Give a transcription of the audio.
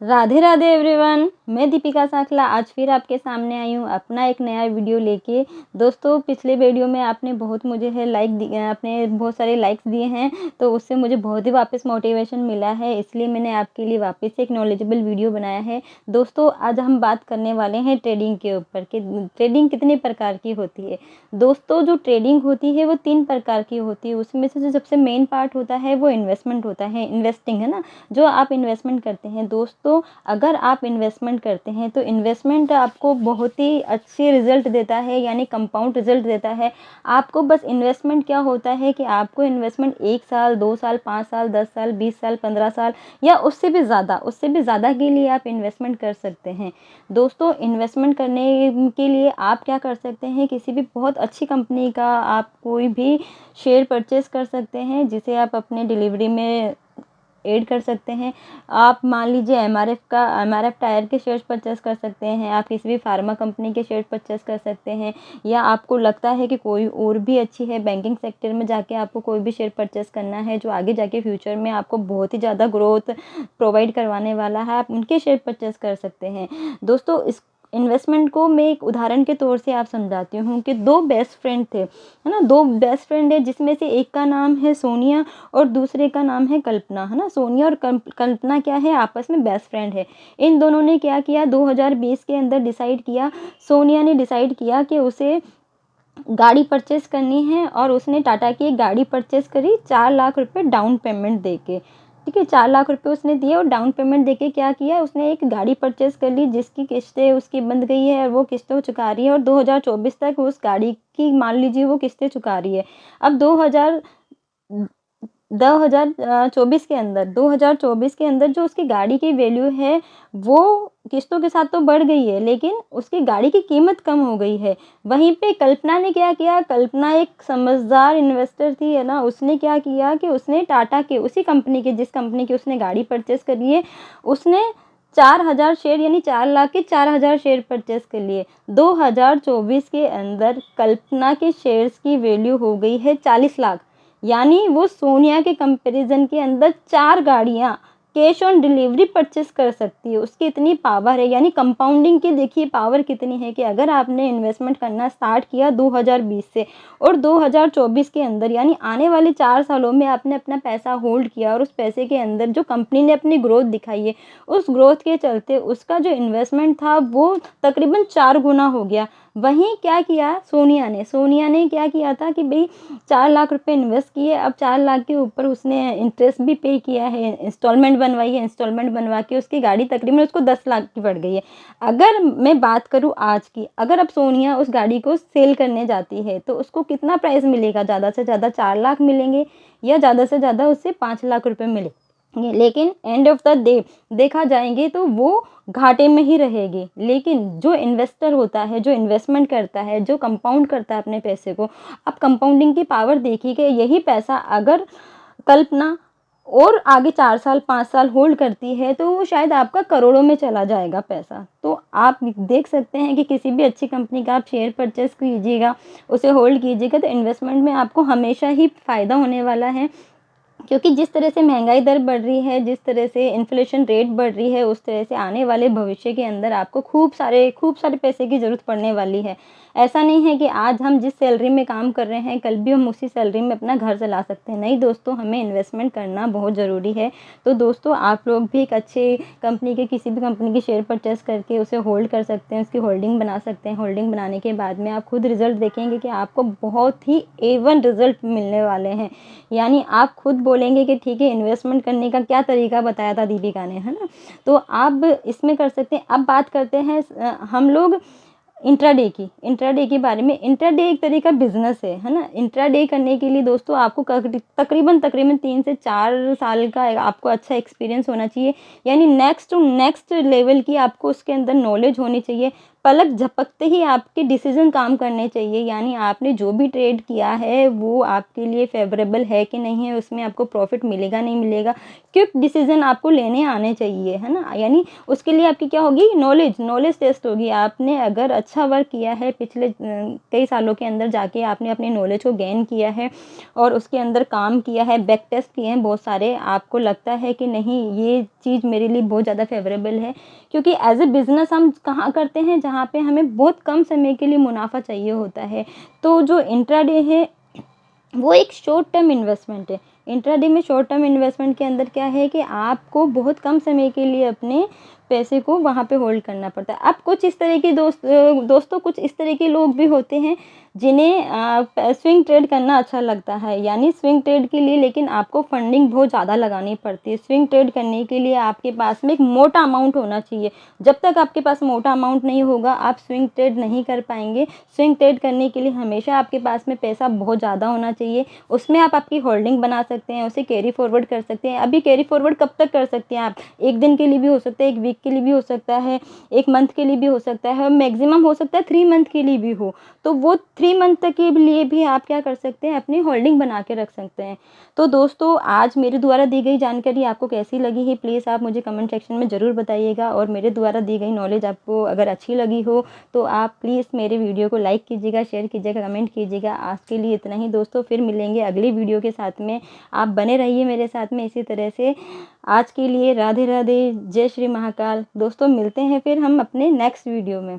Radhe Radhe everyone, मैं दीपिका साखला आज फिर आपके सामने आई हूँ अपना एक नया वीडियो लेके। दोस्तों, पिछले वीडियो में आपने बहुत मुझे है आपने बहुत सारे लाइक्स दिए हैं, तो उससे मुझे बहुत ही वापस मोटिवेशन मिला है, इसलिए मैंने आपके लिए वापस से एक नॉलेजेबल वीडियो बनाया है। दोस्तों, आज हम बात करने वाले हैं ट्रेडिंग के ऊपर कि ट्रेडिंग कितने प्रकार की होती है। दोस्तों, जो ट्रेडिंग होती है वो 3 प्रकार की होती है। उसमें से जो सबसे मेन पार्ट होता है वो इन्वेस्टमेंट होता है, इन्वेस्टिंग, है ना, जो आप इन्वेस्टमेंट करते हैं। दोस्तों, अगर आप इन्वेस्टमेंट करते हैं तो इन्वेस्टमेंट आपको बहुत ही अच्छे रिजल्ट देता है, यानी कंपाउंड रिजल्ट देता है। आपको बस इन्वेस्टमेंट क्या होता है कि आपको इन्वेस्टमेंट 1 साल, 2 साल, 5 साल, 10 साल, 20 साल, 15 साल या उससे भी ज़्यादा के लिए आप इन्वेस्टमेंट कर सकते हैं। दोस्तों, इन्वेस्टमेंट करने के लिए आप क्या कर सकते हैं, किसी भी बहुत अच्छी कंपनी का आप कोई भी शेयर परचेस कर सकते हैं, जिसे आप अपने डिलीवरी में ऐड कर सकते हैं। आप मान लीजिए एमआरएफ टायर के शेयर्स परचेस कर सकते हैं, आप किसी भी फार्मा कंपनी के शेयर परचेस कर सकते हैं, या आपको लगता है कि कोई और भी अच्छी है बैंकिंग सेक्टर में जाके आपको कोई भी शेयर परचेस करना है जो आगे जाके फ्यूचर में आपको बहुत ही ज़्यादा ग्रोथ प्रोवाइड करवाने वाला है, आप उनके शेयर परचेस कर सकते हैं। दोस्तों, इस इन्वेस्टमेंट को मैं एक उदाहरण के तौर से आप समझाती हूँ कि 2 बेस्ट फ्रेंड थे, है ना। 2 बेस्ट फ्रेंड है, जिसमें से एक का नाम है सोनिया और दूसरे का नाम है कल्पना, है ना। सोनिया और कल्पना क्या है, आपस में बेस्ट फ्रेंड है। इन दोनों ने क्या किया, 2020 के अंदर डिसाइड किया, सोनिया ने डिसाइड किया कि उसे गाड़ी परचेस करनी है, और उसने टाटा की एक गाड़ी परचेस करी 4 लाख रुपए डाउन पेमेंट देके। ठीक है, 4 लाख रुपए उसने दिए और डाउन पेमेंट देके क्या किया, उसने एक गाड़ी परचेस कर ली जिसकी किस्तें उसकी बंध गई है, और वो किस्तें चुका रही है, और 2024 तक उस गाड़ी की मान लीजिए वो किस्तें चुका रही है। अब 2024 के अंदर जो उसकी गाड़ी की वैल्यू है वो किस्तों के साथ तो बढ़ गई है, लेकिन उसकी गाड़ी की कीमत कम हो गई है। वहीं पे कल्पना ने क्या किया, कल्पना एक समझदार इन्वेस्टर थी, है ना। उसने क्या किया कि उसने टाटा के उसी कंपनी के जिस कंपनी की उसने गाड़ी परचेस करी है, उसने 4000 शेयर यानी 4 लाख के 4000 शेयर परचेस कर लिए। 2024 के अंदर कल्पना के शेयर्स की वैल्यू हो गई है 40 लाख, यानी वो सोनिया के कंपैरिजन के अंदर 4 गाड़ियाँ कैश ऑन डिलीवरी परचेस कर सकती है। उसकी इतनी पावर है, यानी कंपाउंडिंग की देखिए पावर कितनी है कि अगर आपने इन्वेस्टमेंट करना स्टार्ट किया 2020 से और 2024 के अंदर, यानी आने वाले 4 सालों में आपने अपना पैसा होल्ड किया, और उस पैसे के अंदर जो कंपनी ने अपनी ग्रोथ दिखाई है, उस ग्रोथ के चलते उसका जो इन्वेस्टमेंट था वो तकरीबन 4 गुना हो गया। वहीं क्या किया सोनिया ने क्या किया था कि भाई 4 लाख रुपए इन्वेस्ट किए, अब 4 लाख के ऊपर उसने इंटरेस्ट भी पे किया है, इंस्टॉलमेंट बनवाई है, इंस्टॉलमेंट बनवा के उसकी गाड़ी तकरीबन उसको 10 लाख की पड़ गई है। अगर मैं बात करूँ आज की, अगर अब सोनिया उस गाड़ी को सेल करने जाती है तो उसको कितना प्राइस मिलेगा, ज़्यादा से ज़्यादा 4 लाख मिलेंगे, या ज़्यादा से ज़्यादा उससे 5 लाख रुपए मिले, लेकिन एंड ऑफ द डे देखा जाएंगे तो वो घाटे में ही रहेगी। लेकिन जो इन्वेस्टर होता है, जो इन्वेस्टमेंट करता है, जो कंपाउंड करता है अपने पैसे को, अब कंपाउंडिंग की पावर देखी कि यही पैसा अगर कल्पना और आगे 4 साल 5 साल होल्ड करती है तो वो शायद आपका करोड़ों में चला जाएगा पैसा। तो आप देख सकते हैं कि किसी भी अच्छी कंपनी का आप शेयर परचेस कीजिएगा, उसे होल्ड कीजिएगा, तो इन्वेस्टमेंट में आपको हमेशा ही फ़ायदा होने वाला है। क्योंकि जिस तरह से महंगाई दर बढ़ रही है, जिस तरह से इन्फ्लेशन रेट बढ़ रही है, उस तरह से आने वाले भविष्य के अंदर आपको खूब सारे पैसे की ज़रूरत पड़ने वाली है। ऐसा नहीं है कि आज हम जिस सैलरी में काम कर रहे हैं कल भी हम उसी सैलरी में अपना घर चला सकते हैं। नहीं दोस्तों, हमें इन्वेस्टमेंट करना बहुत ज़रूरी है। तो दोस्तों, आप लोग भी एक अच्छे कंपनी के किसी भी कंपनी के शेयर परचेस करके उसे होल्ड कर सकते हैं, उसकी होल्डिंग बना सकते हैं। होल्डिंग बनाने के बाद में आप खुद रिज़ल्ट देखेंगे कि आपको बहुत ही A1 रिज़ल्ट मिलने वाले हैं, यानी आप खुद बोलेंगे कि ठीक है, इन्वेस्टमेंट करने का क्या तरीका बताया था दीपिका ने, है ना। तो आप इसमें कर सकते हैं। अब बात करते हैं हम लोग इंट्राडे के बारे में। इंट्राडे एक तरह का बिजनेस है ना। इंट्राडे करने के लिए दोस्तों आपको तकरीबन 3 से 4 साल का आपको अच्छा एक्सपीरियंस होना चाहिए, यानी नेक्स्ट टू नेक्स्ट लेवल की आपको उसके अंदर नॉलेज होनी चाहिए। पलक झपकते ही आपके डिसीज़न काम करने चाहिए, यानी आपने जो भी ट्रेड किया है वो आपके लिए फ़ेवरेबल है कि नहीं है, उसमें आपको प्रॉफ़िट मिलेगा नहीं मिलेगा। क्विक डिसीज़न आपको लेने आने चाहिए, है ना? यानी उसके लिए आपकी क्या होगी, नॉलेज टेस्ट होगी। आपने अगर अच्छा वर्क किया है पिछले कई सालों के अंदर जाके आपने अपनी नॉलेज को गेन किया है और उसके अंदर काम किया है, बैक टेस्ट किए हैं बहुत सारे, आपको लगता है कि नहीं ये चीज़ मेरे लिए बहुत ज़्यादा फ़ेवरेबल है, क्योंकि एज़ अ बिज़नेस हम कहाँ करते हैं, जहाँ पे हमें बहुत कम समय के लिए मुनाफ़ा चाहिए होता है। तो जो इंट्राडे है वो एक शॉर्ट टर्म इन्वेस्टमेंट है। इंट्राडे में शॉर्ट टर्म इन्वेस्टमेंट के अंदर क्या है कि आपको बहुत कम समय के लिए अपने पैसे को वहाँ पे होल्ड करना पड़ता है। अब कुछ इस तरह के दोस्तों कुछ इस तरह के लोग भी होते हैं जिन्हें स्विंग ट्रेड करना अच्छा लगता है, यानी स्विंग ट्रेड के लिए लेकिन आपको फंडिंग बहुत ज़्यादा लगानी पड़ती है। स्विंग ट्रेड करने के लिए आपके पास में एक मोटा अमाउंट होना चाहिए। जब तक आपके पास मोटा अमाउंट नहीं होगा आप स्विंग ट्रेड नहीं कर पाएंगे। स्विंग ट्रेड करने के लिए हमेशा आपके पास में पैसा बहुत ज़्यादा होना चाहिए। उसमें आप आपकी होल्डिंग बना सकते हैं, उसे कैरी फॉरवर्ड कर सकते हैं। अभी कैरी फॉरवर्ड कब तक कर सकते हैं आप, एक दिन के लिए भी हो सकता है, एक वीक के लिए भी हो सकता है, एक मंथ के लिए भी हो सकता है, और मैक्सिमम हो सकता है 3 मंथ के लिए भी हो। तो वो 3 मंथ तक के लिए भी आप क्या कर सकते हैं, अपनी होल्डिंग बना के रख सकते हैं। तो दोस्तों आज मेरे द्वारा दी गई जानकारी आपको कैसी लगी है, प्लीज़ आप मुझे कमेंट सेक्शन में ज़रूर बताइएगा। और मेरे द्वारा दी गई नॉलेज आपको अगर अच्छी लगी हो तो आप प्लीज़ मेरे वीडियो को लाइक कीजिएगा, शेयर कीजिएगा, कमेंट कीजिएगा। आज के लिए इतना ही दोस्तों, फिर मिलेंगे अगली वीडियो के साथ में। आप बने रहिए मेरे साथ में इसी तरह से। आज के लिए राधे राधे, जय श्री महाकाल। दोस्तों मिलते हैं फिर हम अपने नेक्स्ट वीडियो में।